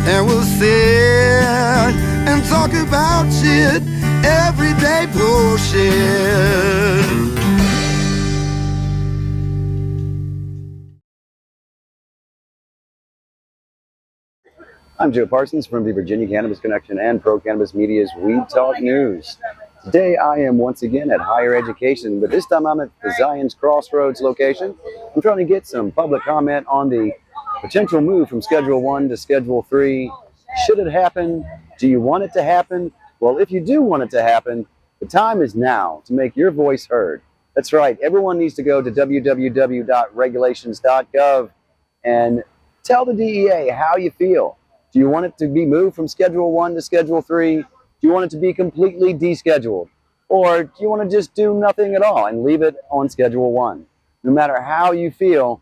and we'll sit and talk about shit, everyday bullshit. I'm Joe Parsons from the Virginia Cannabis Connection and Pro Cannabis Media's Weed Talk News. Today I am once again at higher education, but this time I'm at the Zion's Crossroads location. I'm trying to get some public comment on the potential move from Schedule 1 to Schedule 3. Should it happen? Do you want it to happen? Well, if you do want it to happen, the time is now to make your voice heard. That's right, everyone needs to go to www.regulations.gov and tell the DEA how you feel. Do you want it to be moved from Schedule 1 to Schedule 3? Do you want it to be completely descheduled? Or do you want to just do nothing at all and leave it on Schedule 1? No matter how you feel,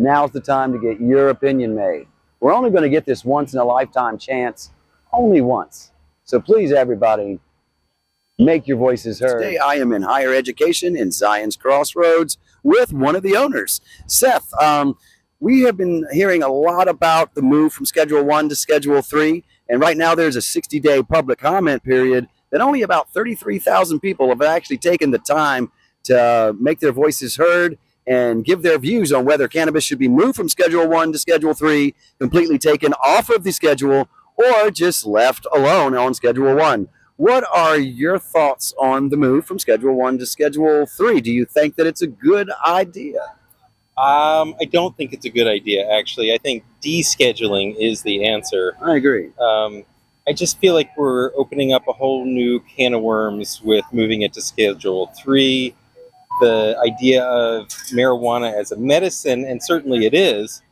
now's the time to get your opinion made. We're only going to get this once in a lifetime chance, only once. So please, everybody, make your voices heard. Today I am in higher education in Zion's Crossroads with one of the owners, Seth. We have been hearing a lot about the move from Schedule 1 to Schedule 3, and right now there's a 60-day public comment period that only about 33,000 people have actually taken the time to make their voices heard and give their views on whether cannabis should be moved from Schedule 1 to Schedule 3, completely taken off of the schedule, or just left alone on Schedule 1. What are your thoughts on the move from Schedule 1 to Schedule 3? Do you think that it's a good idea? I don't think it's a good idea, actually. I think descheduling is the answer. I agree. I just feel like we're opening up a whole new can of worms with moving it to Schedule 3. The idea of marijuana as a medicine, and certainly it is,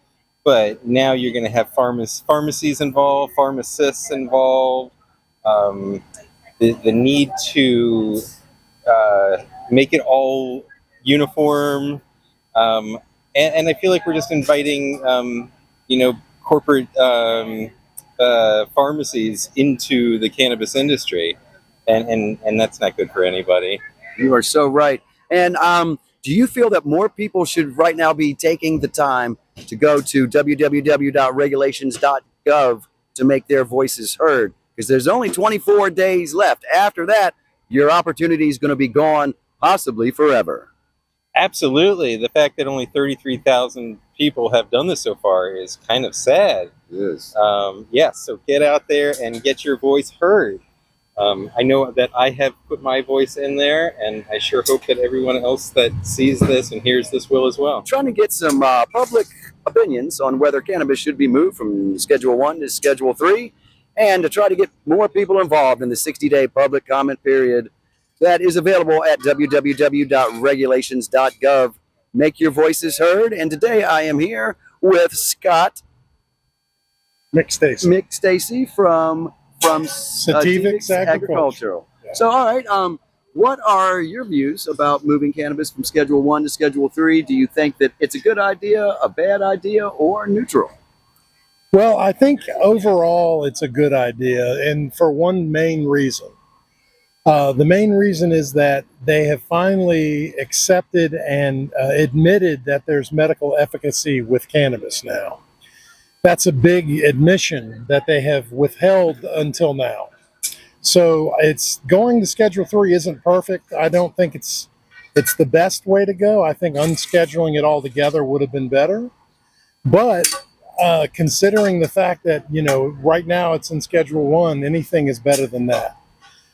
but now you're going to have pharmacies involved, pharmacists involved, the need to make it all uniform. And I feel like we're just inviting, corporate pharmacies into the cannabis industry, and that's not good for anybody. You are so right. And do you feel that more people should right now be taking the time to go to www.regulations.gov to make their voices heard? Because there's only 24 days left. After that, your opportunity is going to be gone, possibly forever. Absolutely. The fact that only 33,000 people have done this so far is kind of sad. Yes. So get out there and get your voice heard. I know that I have put my voice in there, and I sure hope that everyone else that sees this and hears this will as well. Trying to get some public opinions on whether cannabis should be moved from Schedule 1 to Schedule 3, and to try to get more people involved in the 60-day public comment period that is available at www.regulations.gov. Make your voices heard. And today I am here with Scott McStacy from Sativix Agricultural. Yeah. So, all right, what are your views about moving cannabis from Schedule 1 to Schedule 3? Do you think that it's a good idea, a bad idea, or neutral? Well, I think overall it's a good idea, and for one main reason. The main reason is that they have finally accepted and admitted that there's medical efficacy with cannabis now. That's a big admission that they have withheld until now. So it's going to Schedule 3 isn't perfect. I don't think it's the best way to go. I think unscheduling it altogether would have been better. But considering the fact that, right now it's in Schedule 1, anything is better than that.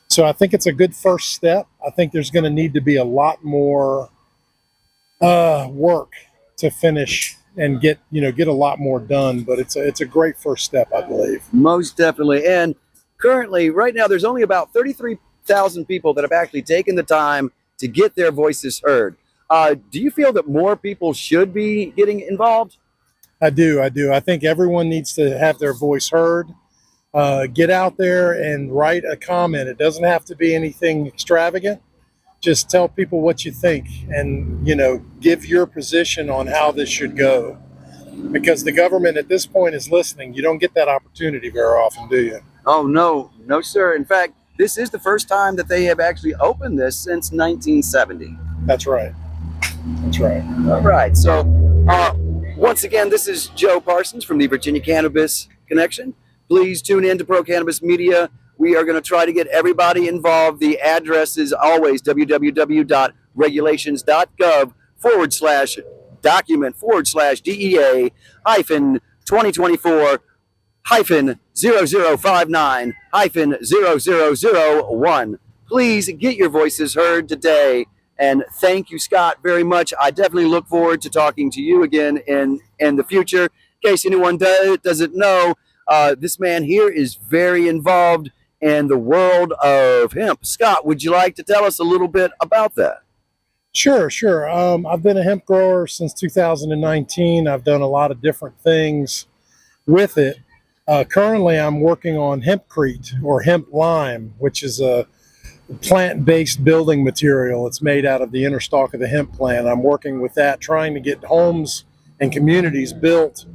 So I think it's a good first step. I think there's going to need to be a lot more work to finish and get a lot more done. But it's a great first step, I believe. Most definitely. And currently, right now, there's only about 33,000 people that have actually taken the time to get their voices heard. Do you feel that more people should be getting involved? I do. I think everyone needs to have their voice heard. Get out there and write a comment. It doesn't have to be anything extravagant. Just tell people what you think and, give your position on how this should go. Because the government at this point is listening. You don't get that opportunity very often, do you? Oh, no, sir. In fact, this is the first time that they have actually opened this since 1970. That's right. All right. So, once again, this is Joe Parsons from the Virginia Cannabis Connection. Please tune in to Pro Cannabis Media. We are going to try to get everybody involved. The address is always www.regulations.gov/document/DEA hyphen 2024 hyphen 0059 hyphen 0001. Please get your voices heard today. And thank you, Scott, very much. I definitely look forward to talking to you again in the future. In case anyone doesn't know, this man here is very involved in the world of hemp. Scott, would you like to tell us a little bit about that? Sure, sure. I've been a hemp grower since 2019. I've done a lot of different things with it. Currently, I'm working on hempcrete or hemp lime, which is a plant-based building material. It's made out of the inner stalk of the hemp plant. I'm working with that, trying to get homes and communities built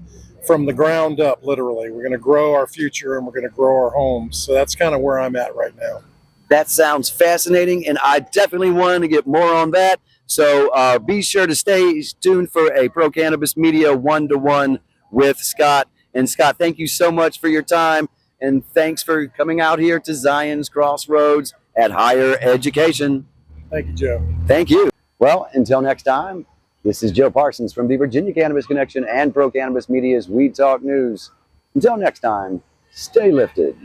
from the ground up, literally. We're going to grow our future and we're going to grow our homes. So that's kind of where I'm at right now. That sounds fascinating, and I definitely want to get more on that. So be sure to stay tuned for a Pro Cannabis Media one-to-one with Scott. And Scott, thank you so much for your time, and thanks for coming out here to Zion's Crossroads at Higher Education. Thank you, Joe. Thank you. Well, until next time, this is Joe Parsons from the Virginia Cannabis Connection and Pro Cannabis Media's Weed Talk News. Until next time, stay lifted.